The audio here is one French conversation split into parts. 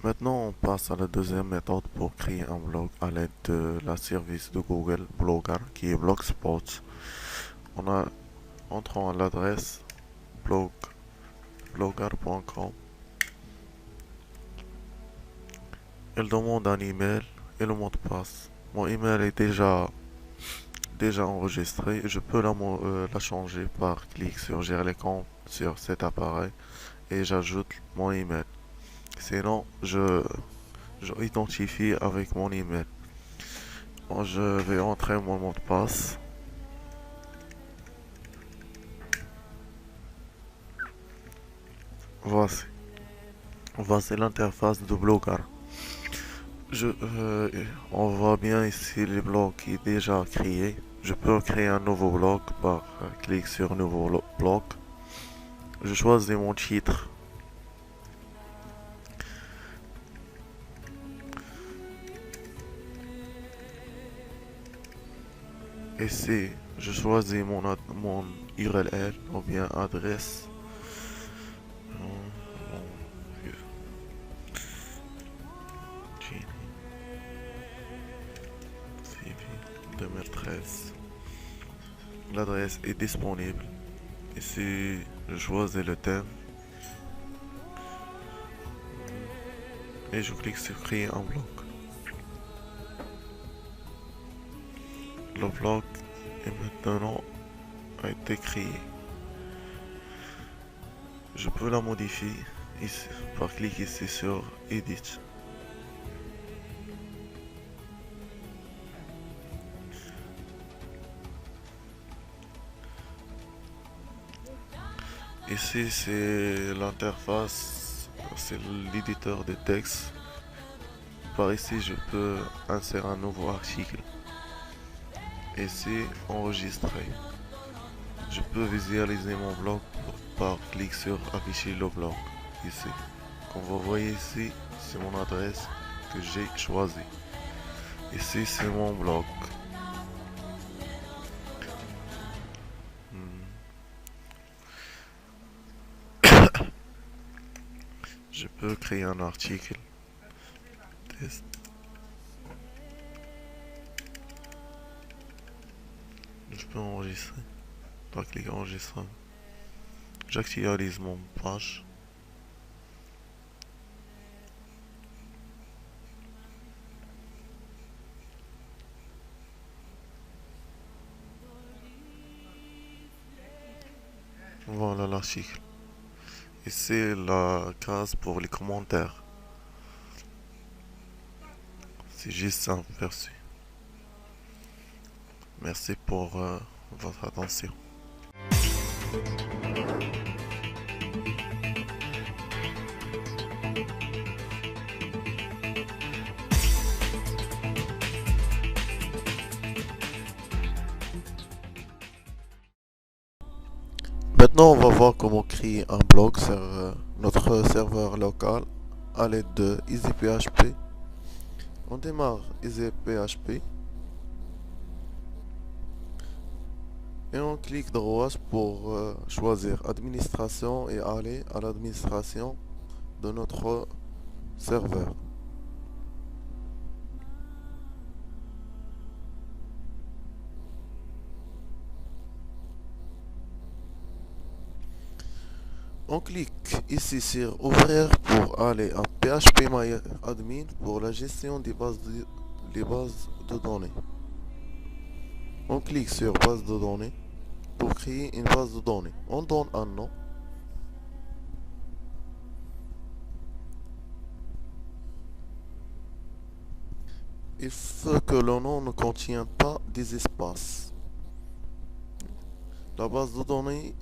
Maintenant, on passe à la deuxième méthode pour créer un blog à l'aide de la service de Google Blogger qui est Blogspot. On a, entrons à l'adresse blogger.com. Elle demande un email et le mot de passe. Mon email est déjà enregistré. Je peux la changer par clic sur Gérer les comptes sur cet appareil et j'ajoute mon email. Sinon, je identifie avec mon email. Bon, je vais entrer mon mot de passe. Voici. Voici l'interface de Blogger. Je, euh, on voit bien ici le blog qui est déjà créé. Je peux créer un nouveau blog par clic sur Nouveau blog. Je choisis mon titre. Ici, je choisis mon URL ou bien adresse. Mon 2013. L'adresse est disponible. Ici, je choisis le thème et je clique sur créer un blog. Le blog est maintenant a été créé. Je peux la modifier ici, par clic ici sur Edit. Ici, c'est l'interface, c'est l'éditeur de texte. Par ici, je peux insérer un nouveau article. Ici, enregistrer. Je peux visualiser mon blog par clic sur afficher le blog. Ici. Comme vous voyez ici, c'est mon adresse que j'ai choisie. Ici, c'est mon blog. Hmm. Je peux créer un article. Test. Je peux enregistrer. Par clic enregistrer. J'actualise mon page. Voilà l'article. Et c'est la case pour les commentaires. C'est juste un aperçu. Merci pour votre attention. Maintenant, on va voir comment créer un blog sur notre serveur local à l'aide de EasyPHP. On démarre EasyPHP et on clique droit pour choisir administration et aller à l'administration de notre serveur. On clique ici sur ouvrir pour aller à PHPMyAdmin pour la gestion des bases de données. On clique sur base de données pour créer une base de données. On donne un nom. Il faut que le nom ne contienne pas des espaces. La base de données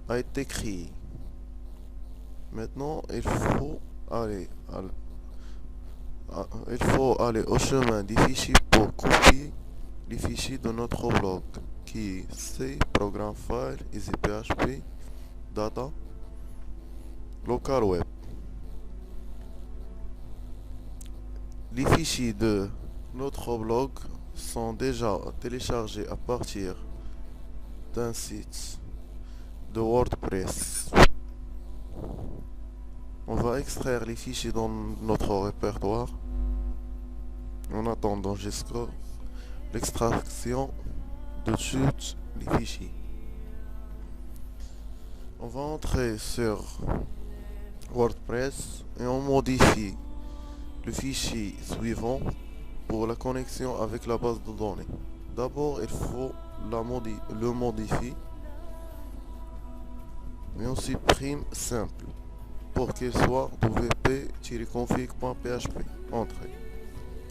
a été créée. Maintenant, il faut aller au chemin des fichiers pour copier les fichiers de notre blog qui est C, Program File, EasyPHP, Data, Local Web. Les fichiers de notre blog sont déjà téléchargés à partir d'un site de WordPress. On va extraire les fichiers dans notre répertoire en attendant jusqu'à l'extraction de tous les fichiers. On va entrer sur WordPress et on modifie le fichier suivant pour la connexion avec la base de données. D'abord, il faut le modifier et on supprime simple pour qu'il soit wp-config.php. Entrée.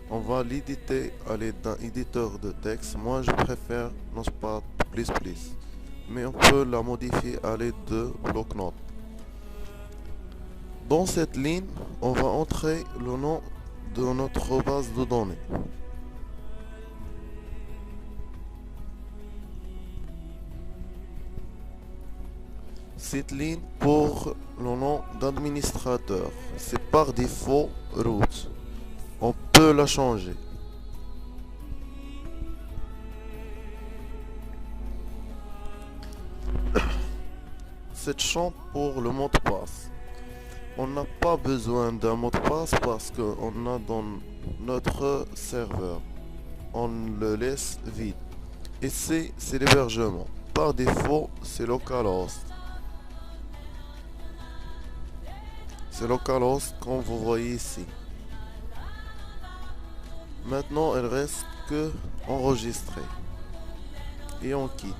On va l'éditer à l'aide d'un éditeur de texte. Moi, je préfère Notepad++, mais on peut la modifier à l'aide de bloc-notes. Dans cette ligne, on va entrer le nom de notre base de données. Cette ligne pour le nom d'administrateur, c'est par défaut root. On peut la changer. Cette champ pour le mot de passe. On n'a pas besoin d'un mot de passe parce qu'on a dans notre serveur. On le laisse vide. Ici, c'est l'hébergement. Par défaut, c'est localhost. C'est localhost comme vous voyez ici. Maintenant, il reste que enregistrer. Et on quitte.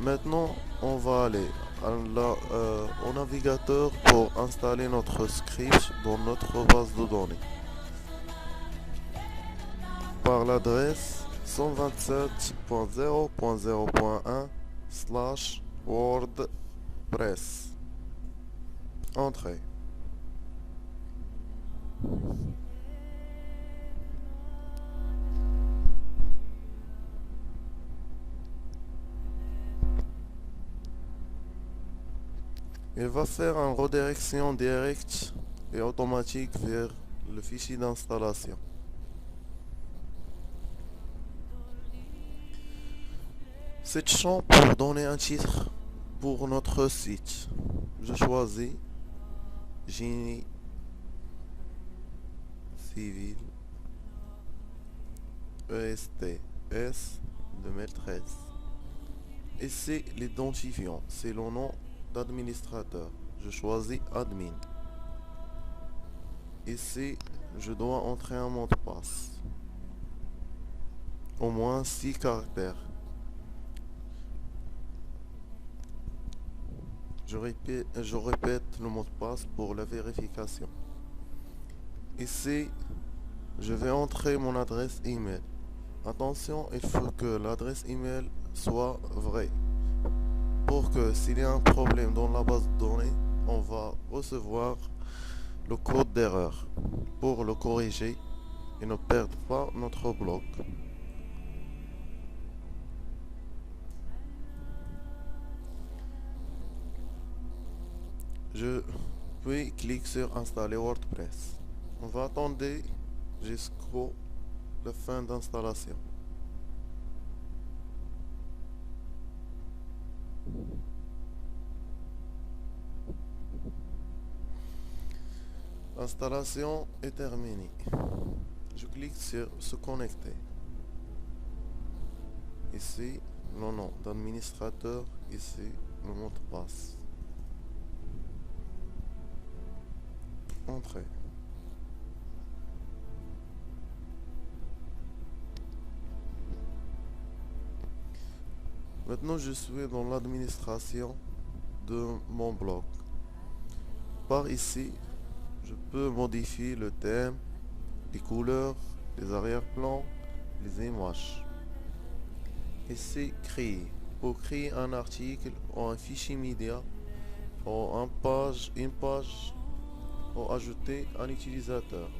Maintenant, on va aller au navigateur pour installer notre script dans notre base de données. Par l'adresse 127.0.0.1/WordPress. Entrée. Il va faire une redirection directe et automatique vers le fichier d'installation. Cette champ pour donner un titre pour notre site. Je choisis Génie Civil ESTS 2013. Et c'est l'identifiant, c'est le nom d'administrateur. Je choisis admin. Ici, je dois entrer un mot de passe. Au moins 6 caractères. Je répète le mot de passe pour la vérification. Ici, je vais entrer mon adresse email. Attention, il faut que l'adresse email soit vraie. Pour que s'il y a un problème dans la base de données, on va recevoir le code d'erreur pour le corriger et ne perdre pas notre bloc. Puis clique sur installer WordPress. On va attendre jusqu'à la fin d'installation. L'installation est terminée. Je clique sur se connecter. Ici, le nom d'administrateur. Ici, le mot de passe. Entrée. Maintenant, je suis dans l'administration de mon blog. Par ici, je peux modifier le thème, les couleurs, les arrière-plans, les images. Ici, créer. Pour créer un article ou un fichier média ou une page ou ajouter un utilisateur.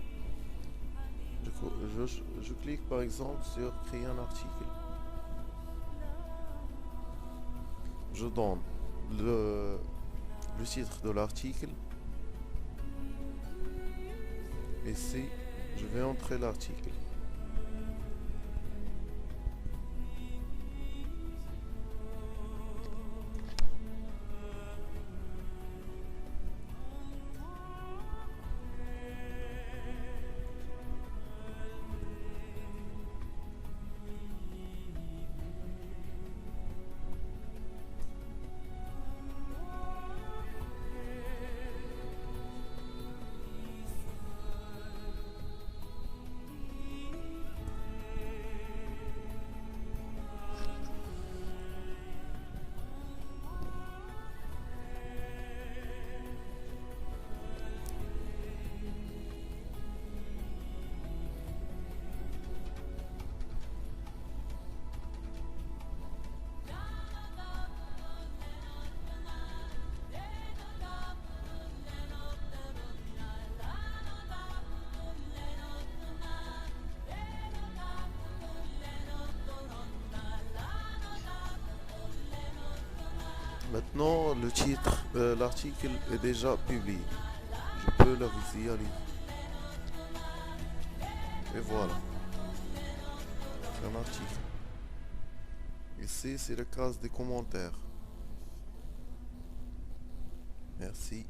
Je clique par exemple sur créer un article. Je donne le titre de l'article. Ici, je vais entrer l'article. Maintenant, le titre, l'article est déjà publié. Je peux le visualiser. Et voilà, c'est un article. Ici, c'est la case des commentaires. Merci.